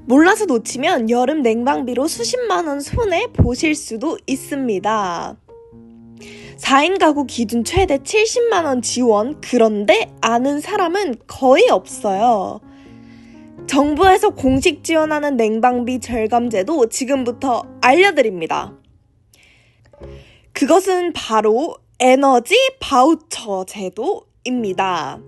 몰라서 놓치면 여름 냉방비로 수십만 원 손해 보실 수도 있습니다. 4인 가구 기준 최대 70만 원 지원, 그런데 아는 사람은 거의 없어요. 정부에서 공식 지원하는 냉방비 절감제도 지금부터 알려드립니다. 그것은 바로 에너지 바우처 제도입니다.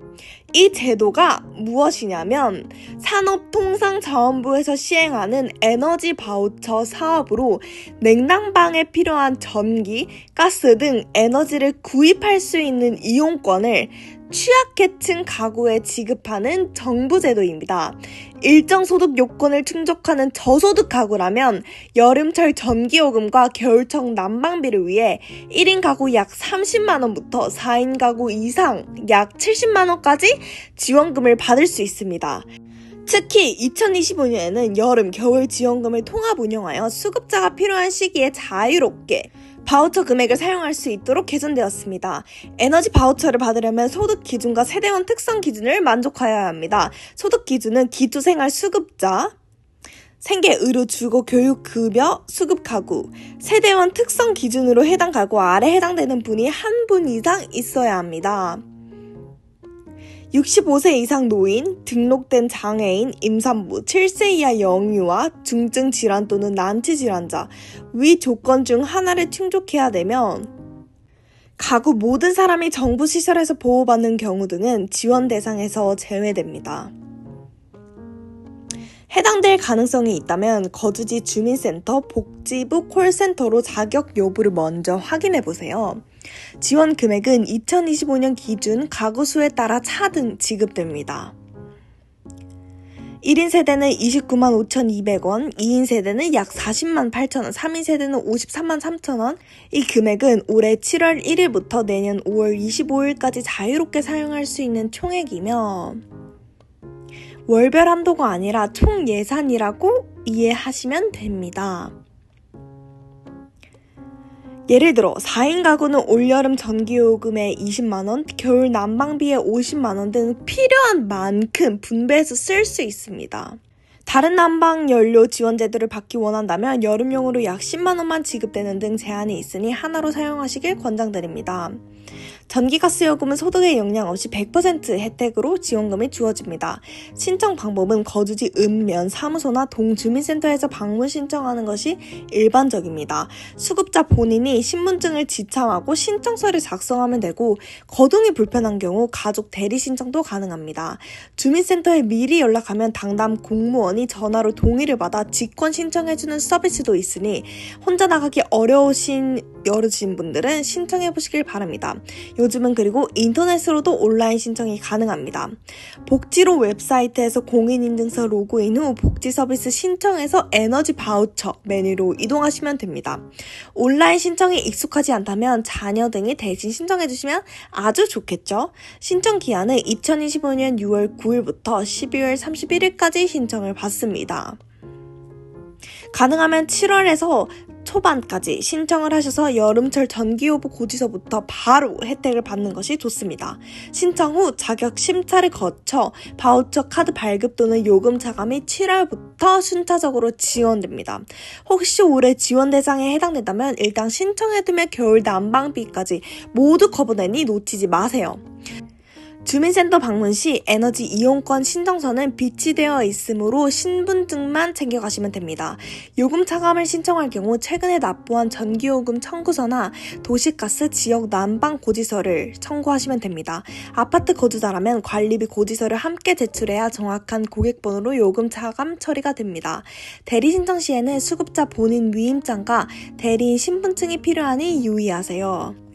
이 제도가 무엇이냐면 산업통상자원부에서 시행하는 에너지 바우처 사업으로 냉난방에 필요한 전기, 가스 등 에너지를 구입할 수 있는 이용권을 취약계층 가구에 지급하는 정부 제도입니다. 일정 소득 요건을 충족하는 저소득 가구라면 여름철 전기요금과 겨울철 난방비를 위해 1인 가구 약 30만원부터 4인 가구 이상 약 70만원까지 지원금을 받을 수 있습니다. 특히 2025년에는 여름, 겨울 지원금을 통합 운영하여 수급자가 필요한 시기에 자유롭게 바우처 금액을 사용할 수 있도록 개선되었습니다. 에너지 바우처를 받으려면 소득 기준과 세대원 특성 기준을 만족하여야 합니다. 소득 기준은 기초생활 수급자, 생계, 의료, 주거, 교육, 급여, 수급 가구, 세대원 특성 기준으로 해당 가구 아래 해당되는 분이 한 분 이상 있어야 합니다. 65세 이상 노인, 등록된 장애인, 임산부, 7세 이하 영유아, 중증 질환 또는 난치 질환자, 위 조건 중 하나를 충족해야 되면 가구 모든 사람이 정부 시설에서 보호받는 경우 등은 지원 대상에서 제외됩니다. 해당될 가능성이 있다면 거주지 주민센터, 복지부 콜센터로 자격 여부를 먼저 확인해보세요. 지원 금액은 2025년 기준 가구 수에 따라 차등 지급됩니다. 1인 세대는 29만 5,200원, 2인 세대는 약 40만 8천원, 3인 세대는 53만 3천원. 이 금액은 올해 7월 1일부터 내년 5월 25일까지 자유롭게 사용할 수 있는 총액이며 월별 한도가 아니라 총 예산이라고 이해하시면 됩니다. 예를 들어 4인 가구는 올여름 전기요금에 20만원, 겨울 난방비에 50만원 등 필요한 만큼 분배해서 쓸 수 있습니다. 다른 난방연료 지원 제도를 받기 원한다면 여름용으로 약 10만원만 지급되는 등 제한이 있으니 하나로 사용하시길 권장드립니다. 전기가스 요금은 소득에 영향 없이 100% 혜택으로 지원금이 주어집니다. 신청 방법은 거주지 읍면 사무소나 동주민센터에서 방문 신청하는 것이 일반적입니다. 수급자 본인이 신분증을 지참하고 신청서를 작성하면 되고 거동이 불편한 경우 가족 대리 신청도 가능합니다. 주민센터에 미리 연락하면 당담 공무원이 전화로 동의를 받아 직권 신청해주는 서비스도 있으니 혼자 나가기 어려우신 분들은 신청해보시길 바랍니다. 요즘은 그리고 인터넷으로도 온라인 신청이 가능합니다. 복지로 웹사이트에서 공인인증서 로그인 후 복지 서비스 신청해서 에너지 바우처 메뉴로 이동하시면 됩니다. 온라인 신청이 익숙하지 않다면 자녀 등이 대신 신청해주시면 아주 좋겠죠? 신청 기한은 2025년 6월 9일부터 12월 31일까지 신청을 받습니다. 가능하면 7월에서 초반까지 신청을 하셔서 여름철 전기요금 고지서부터 바로 혜택을 받는 것이 좋습니다. 신청 후 자격 심사를 거쳐 바우처 카드 발급 또는 요금 차감이 7월부터 순차적으로 지원됩니다. 혹시 올해 지원 대상에 해당된다면 일단 신청해두면 겨울 난방비까지 모두 커버되니 놓치지 마세요. 주민센터 방문 시 에너지 이용권 신청서는 비치되어 있으므로 신분증만 챙겨가시면 됩니다. 요금 차감을 신청할 경우 최근에 납부한 전기요금 청구서나 도시가스 지역 난방 고지서를 청구하시면 됩니다. 아파트 거주자라면 관리비 고지서를 함께 제출해야 정확한 고객번호로 요금 차감 처리가 됩니다. 대리 신청 시에는 수급자 본인 위임장과 대리인 신분증이 필요하니 유의하세요.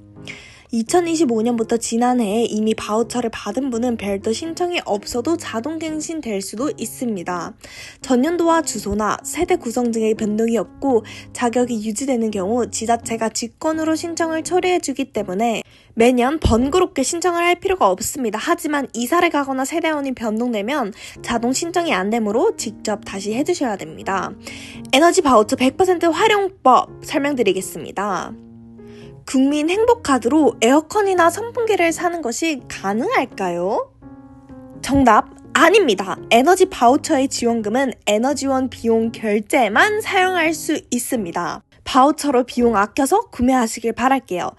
2025년부터 지난해에 이미 바우처를 받은 분은 별도 신청이 없어도 자동 갱신될 수도 있습니다. 전년도와 주소나 세대 구성 등의 변동이 없고 자격이 유지되는 경우 지자체가 직권으로 신청을 처리해주기 때문에 매년 번거롭게 신청을 할 필요가 없습니다. 하지만 이사를 가거나 세대원이 변동되면 자동 신청이 안 되므로 직접 다시 해주셔야 됩니다. 에너지 바우처 100% 활용법 설명드리겠습니다. 국민 행복카드로 에어컨이나 선풍기를 사는 것이 가능할까요? 정답, 아닙니다. 에너지 바우처의 지원금은 에너지원 비용 결제에만 사용할 수 있습니다. 바우처로 비용 아껴서 구매하시길 바랄게요.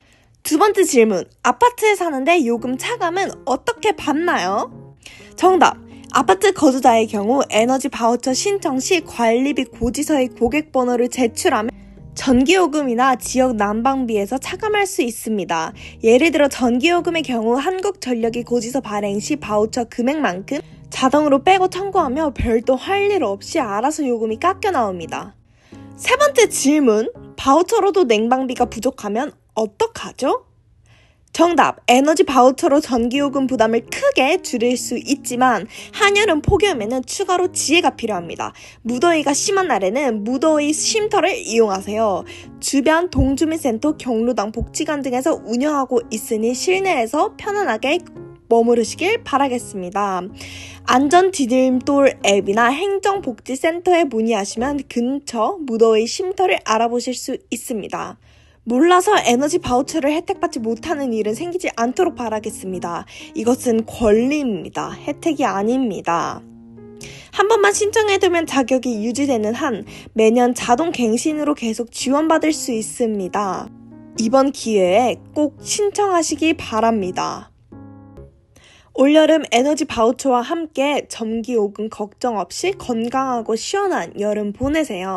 두 번째 질문, 아파트에 사는데 요금 차감은 어떻게 받나요? 정답! 아파트 거주자의 경우 에너지 바우처 신청 시 관리비 고지서의 고객번호를 제출하면 전기요금이나 지역 난방비에서 차감할 수 있습니다. 예를 들어 전기요금의 경우 한국전력이 고지서 발행 시 바우처 금액만큼 자동으로 빼고 청구하며 별도 할 일 없이 알아서 요금이 깎여 나옵니다. 세 번째 질문, 바우처로도 냉방비가 부족하면 어떡하죠? 정답! 에너지 바우처로 전기요금 부담을 크게 줄일 수 있지만 한여름 폭염에는 추가로 지혜가 필요합니다. 무더위가 심한 날에는 무더위 쉼터를 이용하세요. 주변 동주민센터, 경로당, 복지관 등에서 운영하고 있으니 실내에서 편안하게 머무르시길 바라겠습니다. 안전디딤돌 앱이나 행정복지센터에 문의하시면 근처 무더위 쉼터를 알아보실 수 있습니다. 몰라서 에너지 바우처를 혜택받지 못하는 일은 생기지 않도록 바라겠습니다. 이것은 권리입니다. 혜택이 아닙니다. 한 번만 신청해두면 자격이 유지되는 한 매년 자동 갱신으로 계속 지원받을 수 있습니다. 이번 기회에 꼭 신청하시기 바랍니다. 올여름 에너지 바우처와 함께 전기요금 걱정 없이 건강하고 시원한 여름 보내세요.